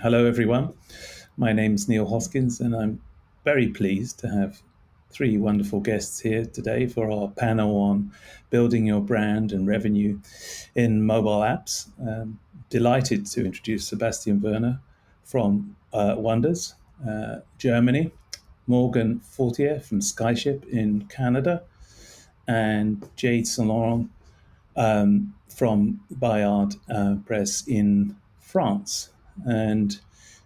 Hello, everyone. My name's Neal Hoskins, and I'm very pleased to have three wonderful guests here today for our panel on building your brand and revenue in mobile apps. Delighted to introduce Sebastian Wehner from Wonderz, Germany, Morghan Fortier from Skyship in Canada, and Jade Laurent from Bayard Presse in France. And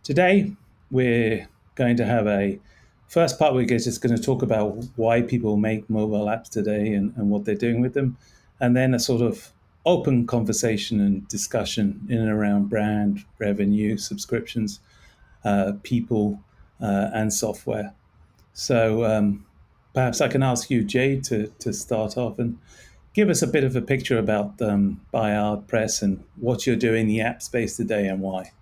today we're going to have a first part. We're just going to talk about why people make mobile apps today and what they're doing with them. And then a sort of open conversation and discussion in and around brand, revenue, subscriptions, people, and software. So perhaps I can ask you, Jade, to start off and give us a bit of a picture about Bayard Presse and what you're doing in the app space today and why.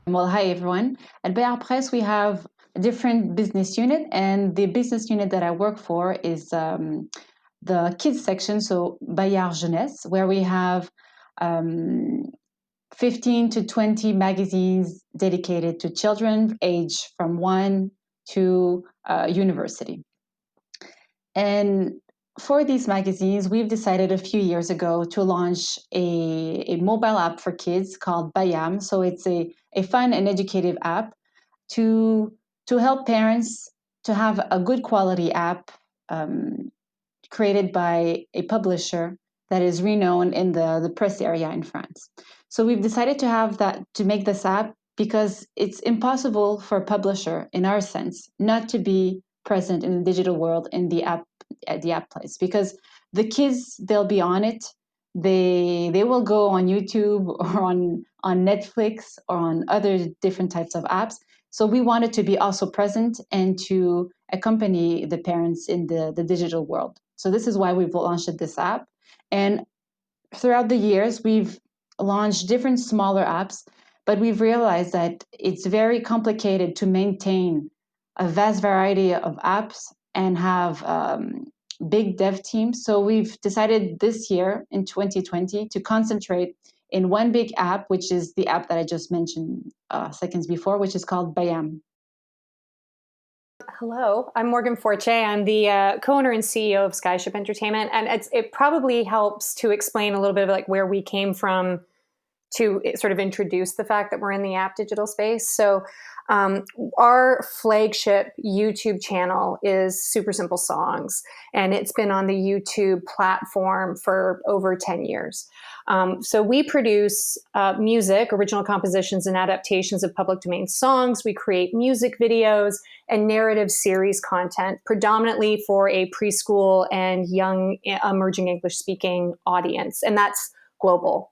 Well, hi everyone. At Bayard Presse, we have a different business unit, and the business unit that I work for is the kids section, so Bayard Jeunesse, where we have 15 to 20 magazines dedicated to children aged from 1 to university. And for these magazines, we've decided a few years ago to launch a mobile app for kids called Bayam. So it's a fun and educative app to help parents to have a good quality app created by a publisher that is renowned in the Presse area in France. So we've decided to make this app because it's impossible for a publisher, in our sense, not to be present in the digital world in the app place, because the kids, they'll be on it. They will go on YouTube or on Netflix or on other different types of apps. So we wanted to be also present and to accompany the parents in the digital world. So this is why we've launched this app. And throughout the years, we've launched different smaller apps, but we've realized that it's very complicated to maintain a vast variety of apps and have big dev teams. So we've decided this year in 2020 to concentrate in one big app, which is the app that I just mentioned seconds before, which is called Bayam. Hello, I'm Morghan Fortier. I'm the co-owner and CEO of Skyship Entertainment, and it probably helps to explain a little bit of like where we came from to sort of introduce the fact that we're in the app digital space. So our flagship YouTube channel is Super Simple Songs, and it's been on the YouTube platform for over 10 years. So we produce music, original compositions, and adaptations of public domain songs. We create music videos and narrative series content, predominantly for a preschool and young emerging English-speaking audience, and that's global.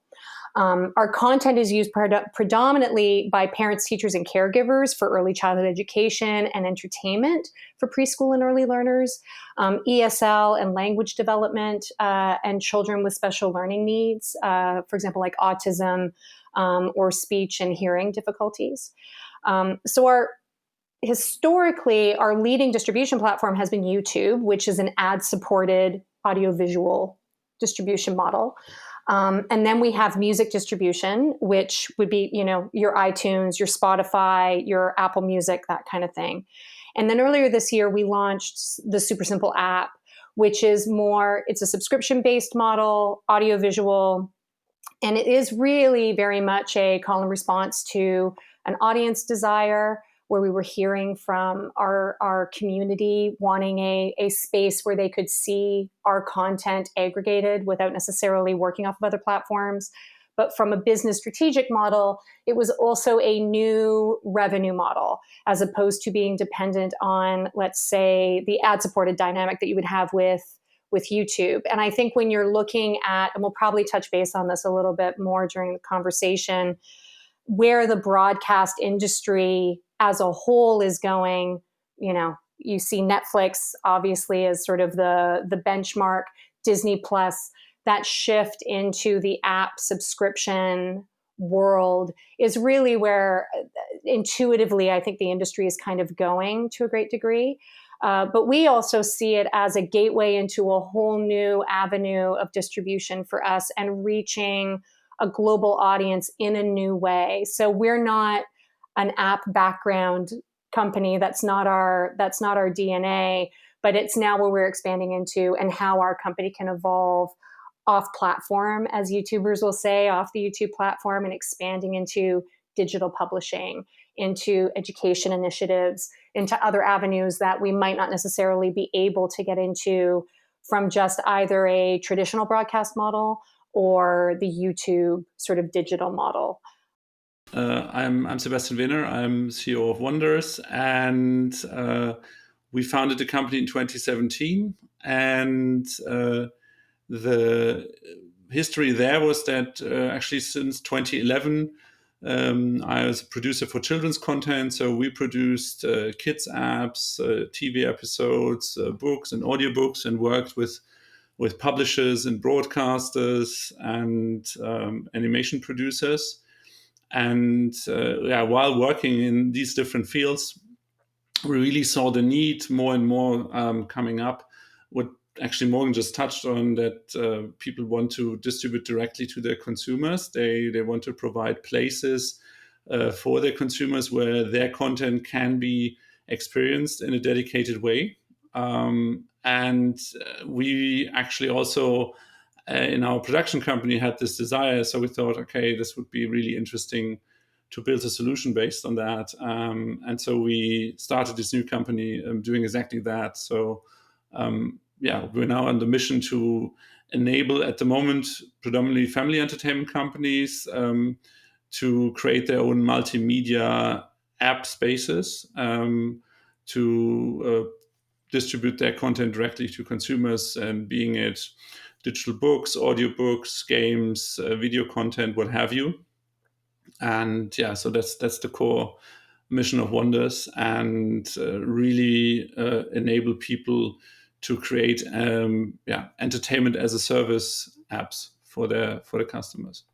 Our content is used predominantly by parents, teachers, and caregivers for early childhood education and entertainment for preschool and early learners, ESL and language development, and children with special learning needs, for example, like autism or speech and hearing difficulties. Historically, our leading distribution platform has been YouTube, which is an ad-supported audiovisual distribution model. And then we have music distribution, which would be, your iTunes, your Spotify, your Apple Music, that kind of thing. And then earlier this year, we launched the Super Simple app, which is it's a subscription-based model, audiovisual, and it is really very much a call and response to an audience desire, where we were hearing from our community wanting a space where they could see our content aggregated without necessarily working off of other platforms. But from a business strategic model, it was also a new revenue model, as opposed to being dependent on, let's say, the ad-supported dynamic that you would have with YouTube. And I think when you're looking at, and we'll probably touch base on this a little bit more during the conversation, where the broadcast industry as a whole is going, you see Netflix obviously as sort of the benchmark, Disney Plus, that shift into the app subscription world is really where intuitively I think the industry is kind of going to a great degree. But we also see it as a gateway into a whole new avenue of distribution for us and reaching a global audience in a new way. So we're not an app background company. That's not our DNA, but it's now where we're expanding into, and how our company can evolve off platform, as YouTubers will say, off the YouTube platform, and expanding into digital publishing, into education initiatives, into other avenues that we might not necessarily be able to get into from just either a traditional broadcast model or the YouTube sort of digital model. I'm Sebastian Wehner. I'm CEO of Wonderz, and we founded the company in 2017. And the history there was that actually since 2011, I was a producer for children's content. So we produced kids apps, TV episodes, books and audiobooks, and worked with publishers and broadcasters and animation producers. And while working in these different fields, we really saw the need more and more coming up. What actually Morghan just touched on, that people want to distribute directly to their consumers. They want to provide places for their consumers where their content can be experienced in a dedicated way. And we actually also in our production company had this desire. So we thought, okay, this would be really interesting to build a solution based on that. And so we started this new company doing exactly that. So we're now on the mission to enable, at the moment, predominantly family entertainment companies to create their own multimedia app spaces to distribute their content directly to consumers, and being it digital books, audiobooks, games, video content, what have you. And so that's the core mission of Wonderz, and really enable people to create entertainment as a service apps for the customers.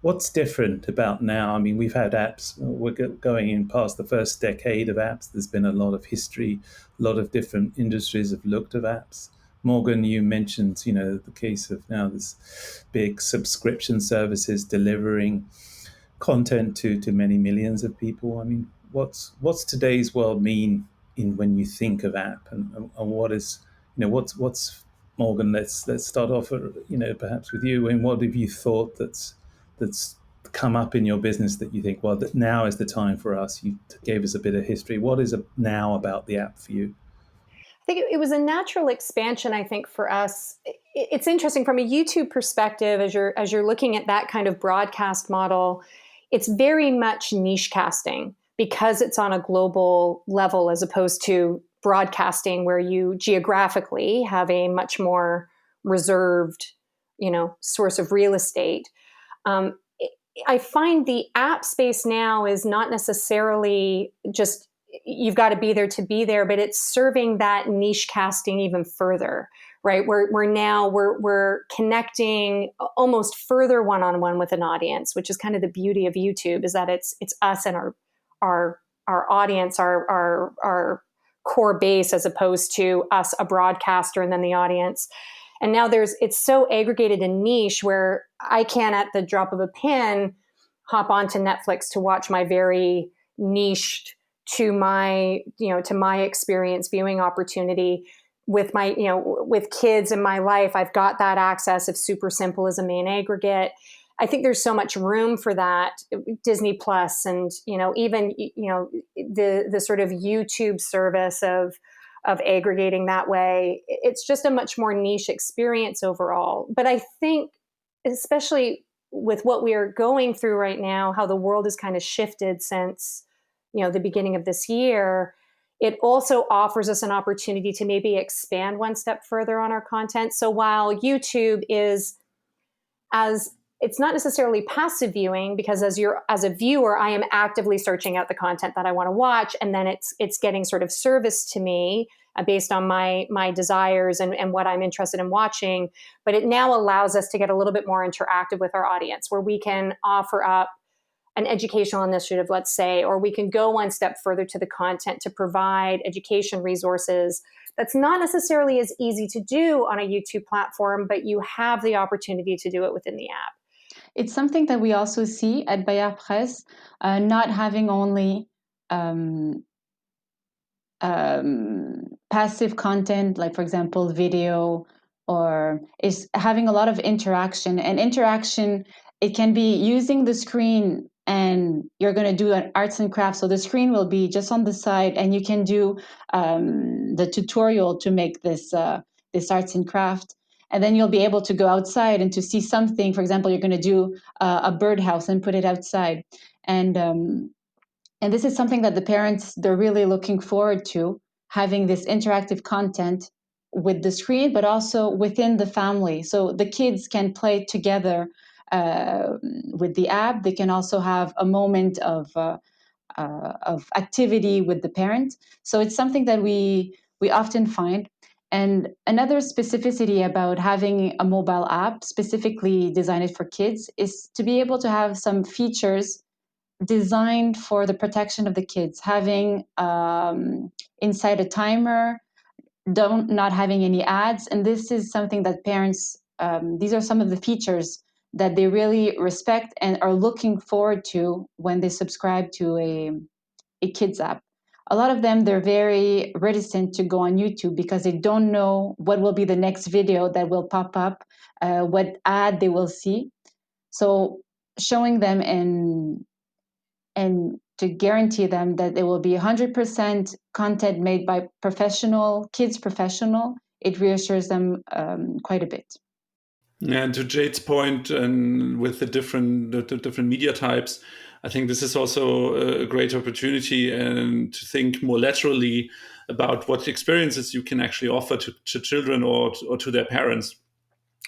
What's different about now? I mean, we've had apps, we're going in past the first decade of apps. There's been a lot of history, a lot of different industries have looked at apps. Morghan, you mentioned, the case of now this big subscription services delivering content to many millions of people. I mean, what's today's world mean when you think of app, and what is, what's Morghan? Let's start off, perhaps with you. And what have you thought that's come up in your business that you think, well, that now is the time for us? You gave us a bit of history. What is now about the app for you? I think it was a natural expansion, I think, for us. It's interesting from a YouTube perspective, as you're looking at that kind of broadcast model, it's very much niche casting because it's on a global level, as opposed to broadcasting where you geographically have a much more reserved, source of real estate. I find the app space now is not necessarily just you've got to be there to be there, but it's serving that niche casting even further, right? We're connecting almost further one-on-one with an audience, which is kind of the beauty of YouTube, is that it's us and our audience, our core base, as opposed to us, a broadcaster, and then the audience. And now it's so aggregated and niche where I can, at the drop of a pin, hop onto Netflix to watch my very niched, to my experience viewing opportunity with my, with kids in my life. I've got that access if Super Simple is a main aggregate. I think there's so much room for that. Disney Plus, and even the sort of YouTube service of aggregating that way. It's just a much more niche experience overall. But I think, especially with what we are going through right now, how the world has kind of shifted since the beginning of this year, it also offers us an opportunity to maybe expand one step further on our content. So while YouTube is, it's not necessarily passive viewing, because as a viewer, I am actively searching out the content that I want to watch, and then it's getting sort of service to me based on my desires and what I'm interested in watching. But it now allows us to get a little bit more interactive with our audience, where we can offer up an educational initiative, let's say, or we can go one step further to the content to provide education resources. That's not necessarily as easy to do on a YouTube platform, but you have the opportunity to do it within the app. It's something that we also see at Bayard Presse, not having only passive content, like, for example, video, or is having a lot of interaction. And interaction, it can be using the screen, and you're going to do an arts and crafts. So the screen will be just on the side, and you can do the tutorial to make this arts and craft. And then you'll be able to go outside and to see something. For example, you're going to do a birdhouse and put it outside. And this is something that the parents, they're really looking forward to, having this interactive content with the screen, but also within the family. So the kids can play together with the app. They can also have a moment of activity with the parent. So it's something that we often find. And another specificity about having a mobile app specifically designed for kids is to be able to have some features designed for the protection of the kids, having inside a timer, not having any ads. And this is something that parents, these are some of the features that they really respect and are looking forward to when they subscribe to a kids app. A lot of them, they're very reticent to go on YouTube because they don't know what will be the next video that will pop up, what ad they will see. So showing them and to guarantee them that it will be 100% content made by kids professional, it reassures them quite a bit. Yeah, and to Jade's point, and with the different media types, I think this is also a great opportunity and to think more laterally about what experiences you can actually offer to children or to their parents.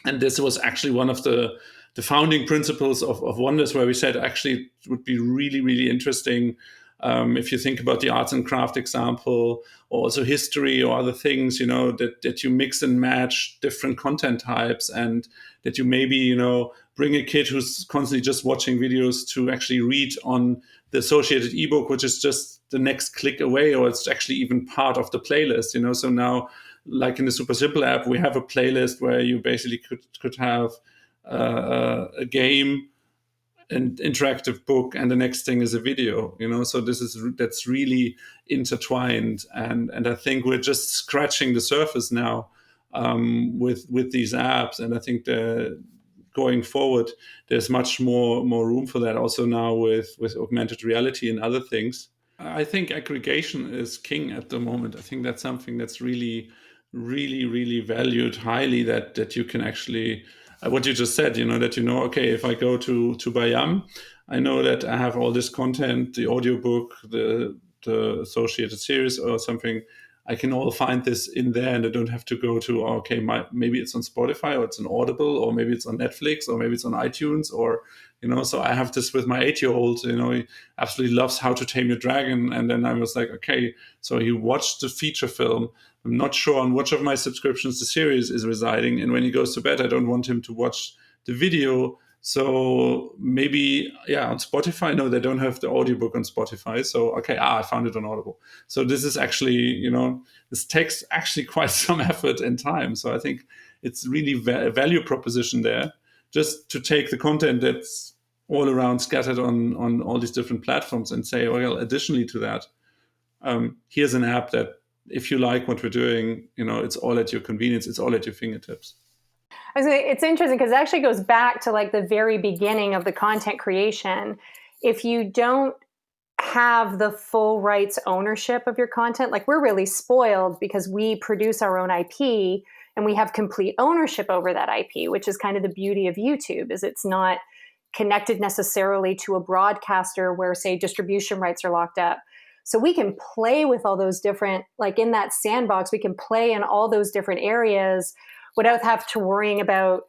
And this was actually one of the founding principles of Wonderz, where we said actually it would be really, really interesting if you think about the arts and craft example, or also history or other things, that you mix and match different content types, and that you maybe, bring a kid who's constantly just watching videos to actually read on the associated ebook, which is just the next click away, or it's actually even part of the playlist, So now, like in the Super Simple app, we have a playlist where you basically could have a game, an interactive book, and the next thing is a video, So that's really intertwined, and I think we're just scratching the surface now with these apps, and I think going forward, there's much more room for that. Also now with augmented reality and other things, I think aggregation is king at the moment. I think that's something that's really, really, really valued highly. That you can actually, what you just said, that okay, if I go to Bayam, I know that I have all this content, the audiobook, the associated series or something. I can all find this in there, and I don't have to go to, okay, maybe it's on Spotify, or it's on Audible, or maybe it's on Netflix, or maybe it's on iTunes, or, so I have this with my 8-year-old, he absolutely loves How to Tame Your Dragon. And then I was like, okay, so he watched the feature film. I'm not sure on which of my subscriptions the series is residing. And when he goes to bed, I don't want him to watch the video. So maybe, on Spotify, no, they don't have the audiobook on Spotify. So, okay, I found it on Audible. So this is actually, this takes actually quite some effort and time. So I think it's really a value proposition there, just to take the content that's all around scattered on all these different platforms and say, well, additionally to that, here's an app that if you like what we're doing, it's all at your convenience. It's all at your fingertips. It's interesting because it actually goes back to like the very beginning of the content creation. If you don't have the full rights ownership of your content, like we're really spoiled because we produce our own IP and we have complete ownership over that IP, which is kind of the beauty of YouTube, is it's not connected necessarily to a broadcaster where, say, distribution rights are locked up. So we can play with all those different, like in that sandbox, we can play in all those different areas without having to worrying about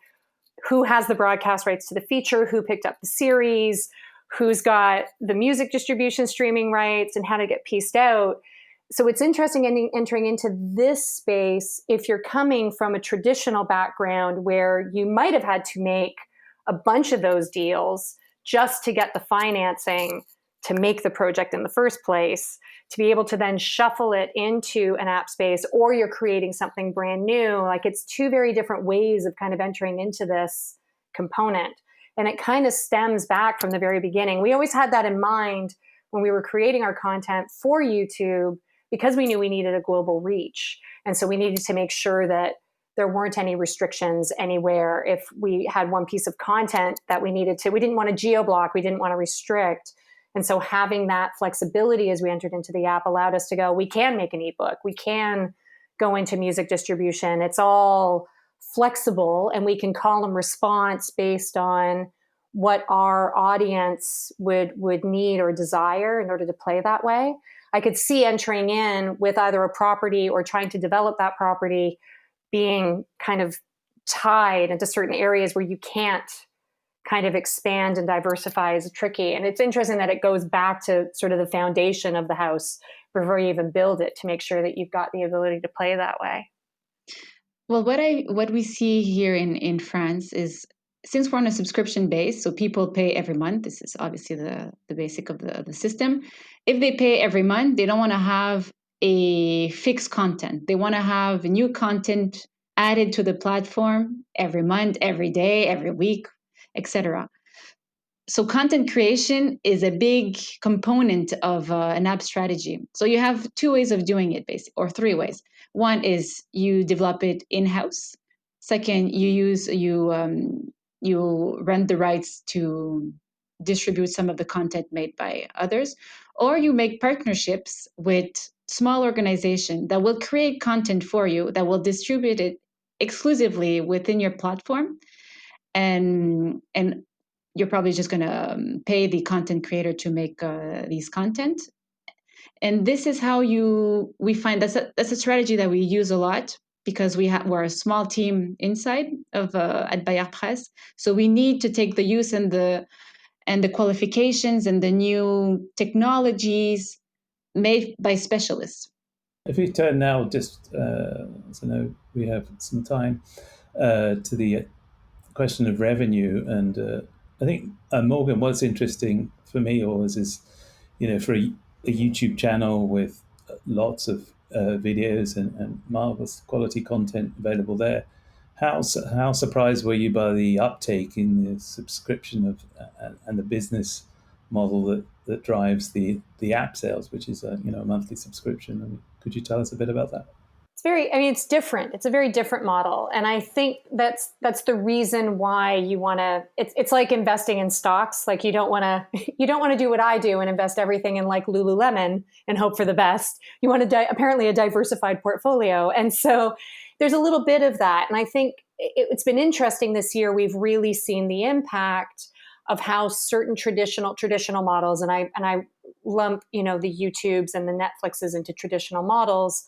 who has the broadcast rights to the feature, who picked up the series, who's got the music distribution streaming rights, and how to get pieced out. So it's interesting entering into this space if you're coming from a traditional background where you might have had to make a bunch of those deals just to get the financing to make the project in the first place, to be able to then shuffle it into an app space, or you're creating something brand new. Like, it's two very different ways of kind of entering into this component. And it kind of stems back from the very beginning. We always had that in mind when we were creating our content for YouTube, because we knew we needed a global reach. And so we needed to make sure that there weren't any restrictions anywhere. If we had one piece of content that we didn't want to geo-block, we didn't want to restrict. And so having that flexibility as we entered into the app allowed us to go, we can make an ebook, we can go into music distribution. It's all flexible, and we can call and response based on what our audience would need or desire in order to play that way. I could see entering in with either a property or trying to develop that property being kind of tied into certain areas where you can't kind of expand and diversify is tricky. And it's interesting that it goes back to sort of the foundation of the house before you even build it, to make sure that you've got the ability to play that way. Well, what we see here in France is, since we're on a subscription base, so people pay every month. This is obviously the basic of the system. If they pay every month, they don't want to have a fixed content. They want to have new content added to the platform every month, every day, every week, etc. So content creation is a big component of an app strategy. So you have two ways of doing it, basically, or three ways. One is you develop it in-house. Second, you rent the rights to distribute some of the content made by others, or you make partnerships with small organizations that will create content for you, that will distribute it exclusively within your platform, and you're probably just going to pay the content creator to make these content. And this is how we find that's a strategy that we use a lot, because we're a small team inside of at Bayard Presse, so we need to take the use and the qualifications and the new technologies made by specialists. If we turn now, just so know we have some time, to the question of revenue, and I think Morghan, what's interesting for me always is, for a YouTube channel with lots of videos and marvelous quality content available there, how surprised were you by the uptake in the subscription of and the business model that drives the app sales, which is a monthly subscription? And could you tell us a bit about that? It's different. It's a very different model. And I think that's the reason why you want to, it's like investing in stocks. Like you don't want to do what I do and invest everything in like Lululemon and hope for the best. You want to apparently a diversified portfolio. And so there's a little bit of that. And I think it's been interesting this year. We've really seen the impact of how certain traditional models, and I lump, the YouTubes and the Netflixes into traditional models,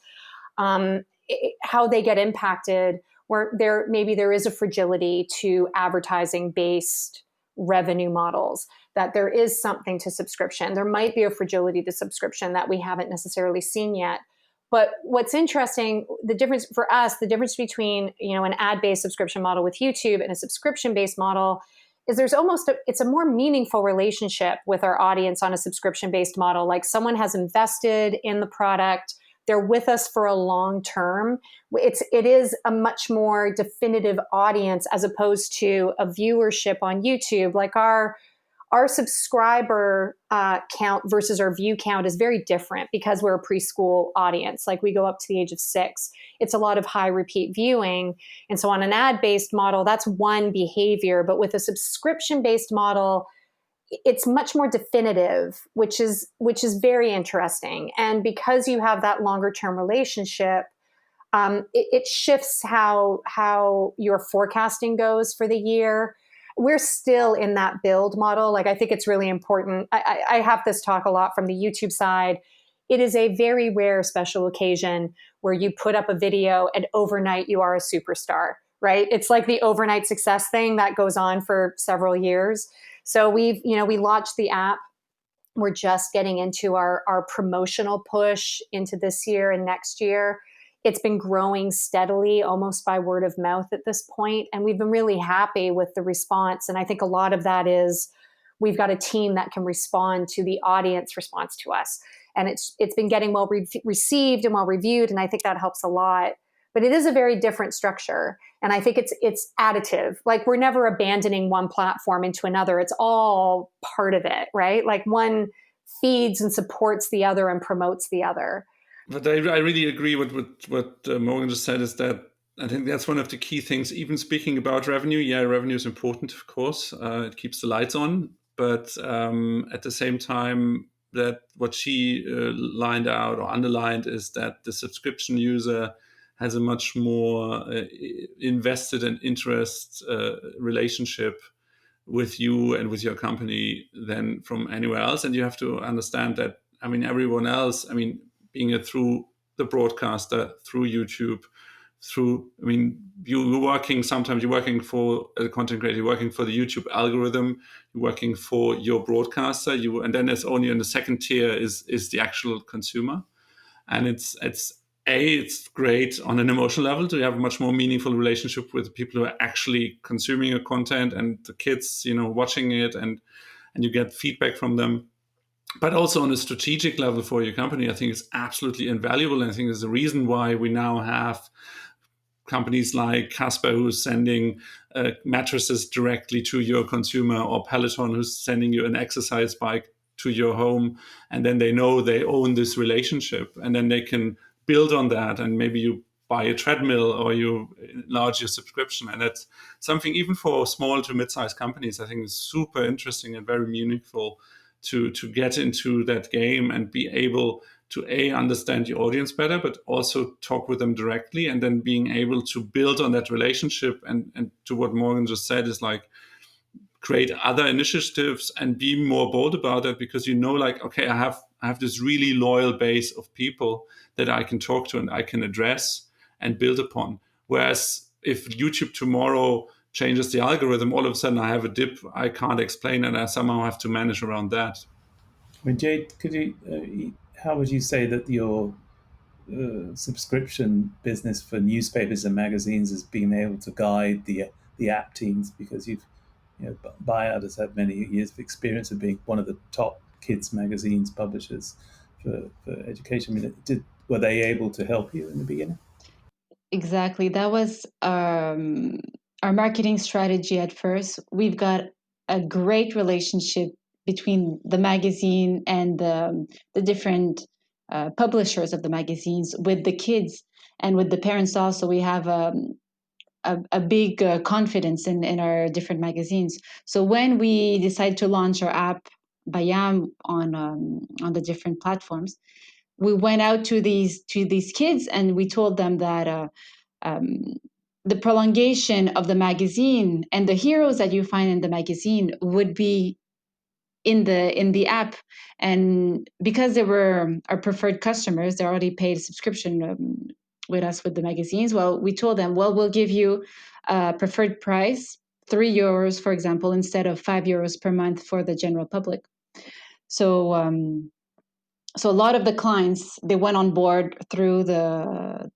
how they get impacted, where there is a fragility to advertising-based revenue models, that there is something to subscription. There might be a fragility to subscription that we haven't necessarily seen yet. But what's interesting, the difference for us, the difference between an ad-based subscription model with YouTube and a subscription-based model is it's a more meaningful relationship with our audience on a subscription-based model. Like someone has invested in the product, they're with us for a long term. It is a much more definitive audience as opposed to a viewership on YouTube. Like our subscriber count versus our view count is very different because we're a preschool audience. Like we go up to the age of 6. It's a lot of high repeat viewing. And so on an ad-based model, that's one behavior. But with a subscription-based model, it's much more definitive, which is very interesting. And because you have that longer term relationship, it shifts how your forecasting goes for the year. We're still in that build model. Like I think it's really important. I have this talk a lot from the YouTube side. It is a very rare special occasion where you put up a video and overnight you are a superstar, right? It's like the overnight success thing that goes on for several years. So we launched the app. We're just getting into our promotional push into this year and next year. It's been growing steadily, almost by word of mouth at this point. And we've been really happy with the response. And I think a lot of that is we've got a team that can respond to the audience response to us. And it's been getting well received and well reviewed. And I think that helps a lot. but it is a very different structure. And I think it's additive. Like, we're never abandoning one platform into another. It's all part of it, right? Like, one feeds and supports the other and promotes the other. But I really agree with what Morghan just said, is that I think that's one of the key things. Even speaking about revenue, yeah, revenue is important, of course. It keeps the lights on. But at the same time, that what she lined out or underlined is that the subscription user has a much more invested and interest relationship with you and with your company than from anywhere else. And you have to understand that, I mean, everyone else, I mean, being it through the broadcaster, through YouTube, you're working for, as a content creator, you're working for the YouTube algorithm, you're working for your broadcaster, and then there's only in the second tier is the actual consumer. And it's great on an emotional level to have a much more meaningful relationship with the people who are actually consuming your content, and the kids, watching it, and you get feedback from them. But also on a strategic level for your company, I think it's absolutely invaluable. And I think there's a reason why we now have companies like Casper, who's sending mattresses directly to your consumer, or Peloton, who's sending you an exercise bike to your home. And then they know they own this relationship, and then they can build on that. And maybe you buy a treadmill, or you enlarge your subscription. And that's something, even for small to mid-sized companies, I think is super interesting and very meaningful to get into that game and be able to understand your audience better, but also talk with them directly, and then being able to build on that relationship. And to what Morghan just said, is like, create other initiatives and be more bold about it, because like, okay, I have this really loyal base of people that I can talk to and I can address and build upon. Whereas if YouTube tomorrow changes the algorithm, all of a sudden I have a dip I can't explain, and I somehow have to manage around that. I mean, Jade, how would you say that your subscription business for newspapers and magazines has been able to guide the app teams? Because Bayard has had many years of experience of being one of the top kids magazines publishers for education. I mean, were they able to help you in the beginning? Exactly. That was our marketing strategy at first. We've got a great relationship between the magazine and the different publishers of the magazines, with the kids and with the parents also. We have a big confidence in our different magazines. So when we decided to launch our app, Bayam, on the different platforms, we went out to these kids, and we told them that the prolongation of the magazine and the heroes that you find in the magazine would be in the app. And because they were our preferred customers, they already paid a subscription with us with the magazines. Well, we told them, well, we'll give you a preferred price, €3, for example, instead of €5 per month for the general public. So a lot of the clients, they went on board through the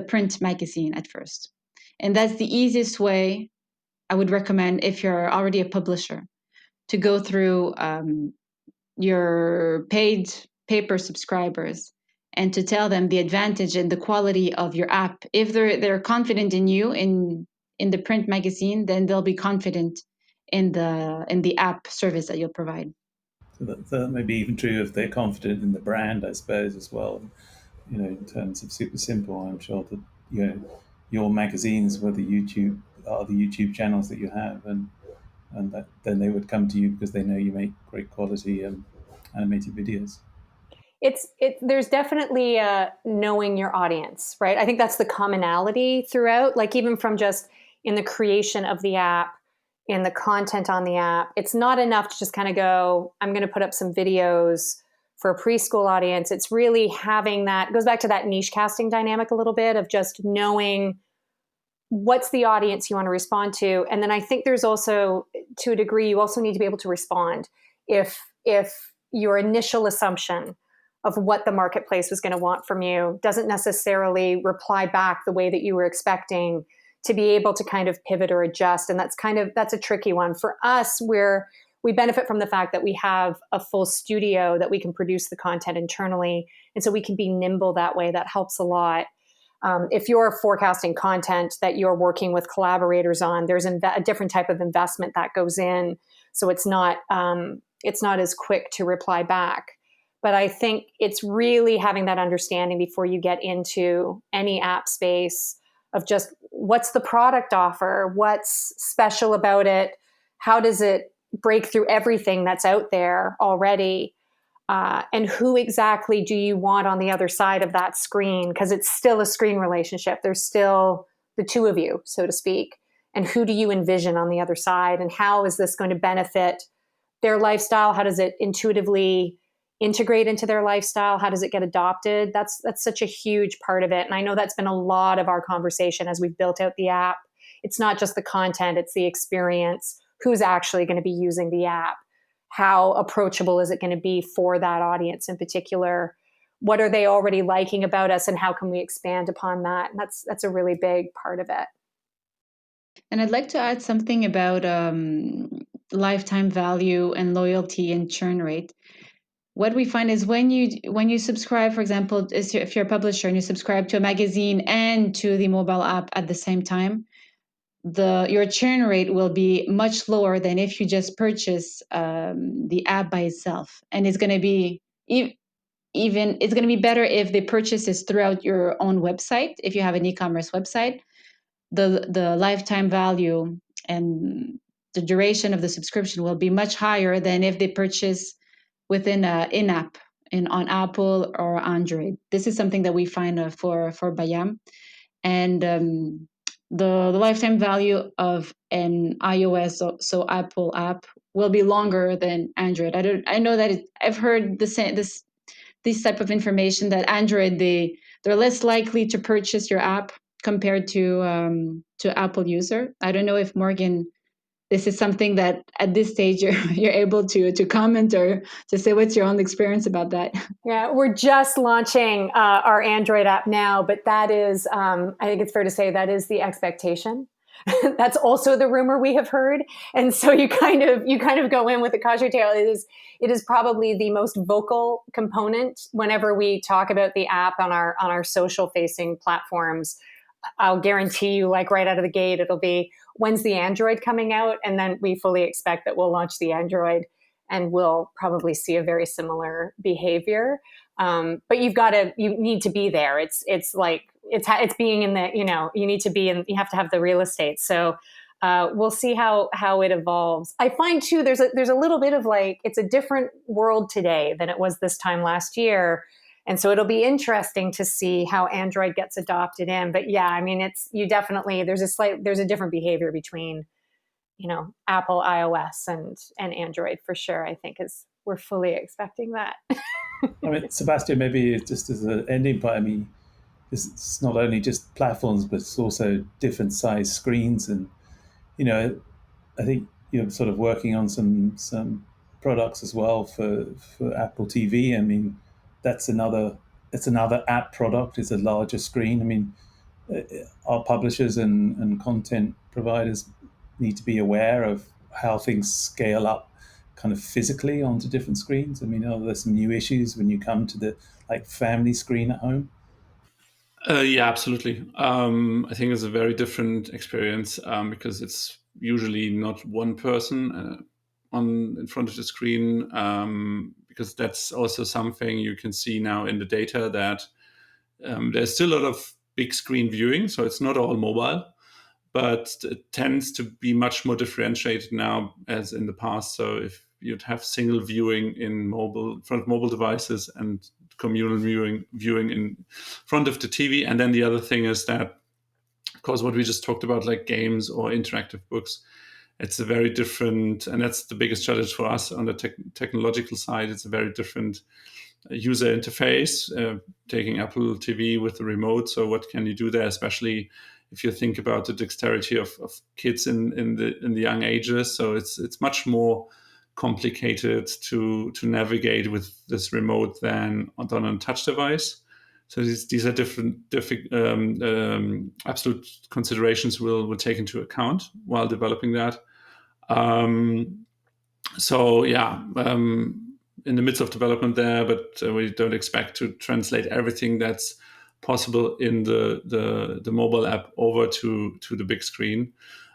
print magazine at first. And that's the easiest way I would recommend if you're already a publisher, to go through your paid paper subscribers and to tell them the advantage and the quality of your app. If they're confident in you in the print magazine, then they'll be confident in the app service that you'll provide. So that may be even true if they're confident in the brand, I suppose, as well. In terms of Super Simple, I'm sure that your magazines were the YouTube channels that you have, and that then they would come to you because they know you make great quality animated videos. There's definitely knowing your audience, right? I think that's the commonality throughout, like even from just in the creation of the app, in the content on the app. It's not enough to just kind of go, I'm going to put up some videos for a preschool audience. It's really having that, it goes back to that niche casting dynamic a little bit, of just knowing what's the audience you want to respond to. And then I think there's also, to a degree, you also need to be able to respond. If your initial assumption of what the marketplace was going to want from you doesn't necessarily reply back the way that you were expecting, to be able to kind of pivot or adjust. And that's a tricky one. For us, we benefit from the fact that we have a full studio that we can produce the content internally. And so we can be nimble that way. That helps a lot. If you're forecasting content that you're working with collaborators on, there's a different type of investment that goes in. So it's not as quick to reply back. But I think it's really having that understanding before you get into any app space of just what's the product offer, what's special about it, how does it break through everything that's out there already, and who exactly do you want on the other side of that screen? Because it's still a screen relationship. There's still the two of you, so to speak. And who do you envision on the other side? And how is this going to benefit their lifestyle? How does it intuitively integrate into their lifestyle? How does it get adopted? That's such a huge part of it. And I know that's been a lot of our conversation as we've built out the app. It's not just the content, it's the experience. Who's actually going to be using the app? How approachable is it going to be for that audience in particular? What are they already liking about us, and how can we expand upon that? And that's a really big part of it. And I'd like to add something about lifetime value and loyalty and churn rate. What we find is when you subscribe, for example, if you're a publisher and you subscribe to a magazine and to the mobile app at the same time, your churn rate will be much lower than if you just purchase the app by itself. And it's going to be it's going to be better if the purchase is throughout your own website. If you have an e-commerce website, the lifetime value and the duration of the subscription will be much higher than if they purchase within an in-app on Apple or Android. This is something that we find for Bayard. And the lifetime value of an iOS, so Apple app, will be longer than Android. I know that I've heard this type of information that Android they're less likely to purchase your app compared to Apple user. I don't know if Morghan, this is something that at this stage you're able to comment or to say what's your own experience about that. Yeah, we're just launching our Android app now, but that is, I think it's fair to say that is the expectation. That's also the rumor we have heard, and so you kind of go in with a cautionary tale. It is probably the most vocal component whenever we talk about the app on our social facing platforms. I'll guarantee you, like right out of the gate, it'll be, when's the Android coming out? And then we fully expect that we'll launch the Android and we'll probably see a very similar behavior. But you need to be there. It's being in the, you need to be in, you have to have the real estate. So we'll see how it evolves. I find too, there's a little bit of like, it's a different world today than it was this time last year. And so it'll be interesting to see how Android gets adopted in. But yeah, I mean, there's a different behavior between, Apple iOS and Android for sure. I think we're fully expecting that. I mean, Sebastian, maybe just as an ending point, I mean, it's not only just platforms, but it's also different size screens. And, I think you're sort of working on some products as well for Apple TV. I mean, it's another app product. It's a larger screen. I mean, our publishers and content providers need to be aware of how things scale up kind of physically onto different screens. I mean, are there some new issues when you come to the family screen at home? Yeah, absolutely. I think it's a very different experience because it's usually not one person in front of the screen, because that's also something you can see now in the data that there's still a lot of big screen viewing, so it's not all mobile, but it tends to be much more differentiated now as in the past. So if you'd have single viewing in front of mobile devices and communal viewing in front of the TV. And then the other thing is that, of course, what we just talked about, like games or interactive books, it's a very different, and that's the biggest challenge for us on the technological side. It's a very different user interface, taking Apple TV with the remote. So what can you do there, especially if you think about the dexterity of kids in the young ages? So it's much more complicated to navigate with this remote than on a touch device. So these are different absolute considerations we'll take into account while developing that. In the midst of development there, but we don't expect to translate everything that's possible in the mobile app over to the big screen.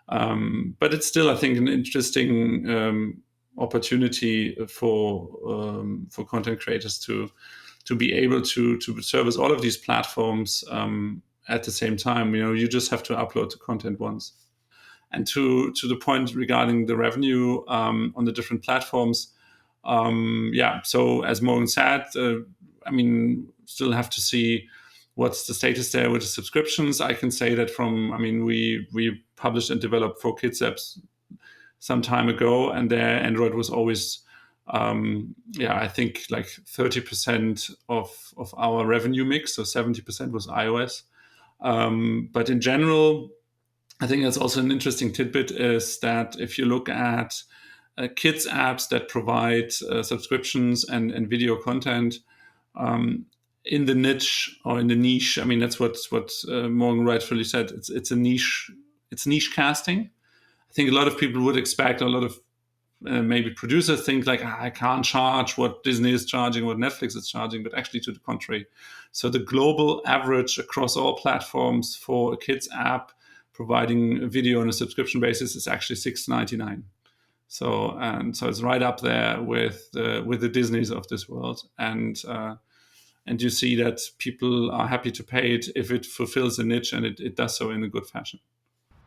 But it's still, I think, an interesting opportunity for content creators to be able to service all of these platforms at the same time. You just have to upload the content once. And to the point regarding the revenue on the different platforms, so as Morghan said, still have to see what's the status there with the subscriptions. I can say that we published and developed 4Kids apps some time ago, and their Android was always, I think like 30% of our revenue mix, so 70% was iOS. But in general, I think that's also an interesting tidbit, is that if you look at kids apps that provide subscriptions and video content in the niche or in the niche, that's what Morghan rightfully said. It's a niche. It's niche casting. I think a lot of people would expect, a lot of maybe producers think like, I can't charge what Disney is charging, what Netflix is charging, but actually to the contrary. So the global average across all platforms for a kids app providing video on a subscription basis is actually $6.99. So it's right up there with the Disneys of this world, and you see that people are happy to pay it if it fulfills a niche, and it does so in a good fashion.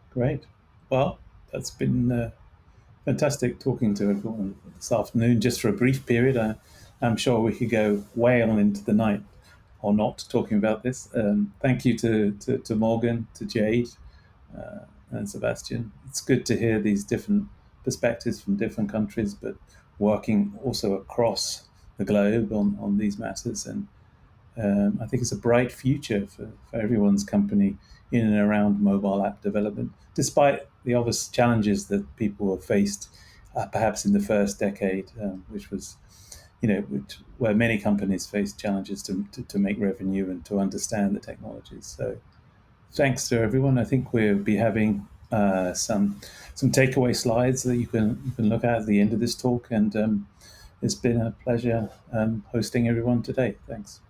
Great. Well, that's been fantastic talking to everyone this afternoon, just for a brief period. I'm sure we could go way on into the night or not talking about this. Thank you to Morghan, to Jade, and Sebastian. It's good to hear these different perspectives from different countries, but working also across the globe on these matters. And I think it's a bright future for everyone's company in and around mobile app development, despite the obvious challenges that people have faced perhaps in the first decade, which was, where many companies faced challenges to make revenue and to understand the technologies. So thanks to everyone. I think we'll be having some takeaway slides that you can look at the end of this talk. And it's been a pleasure hosting everyone today. Thanks.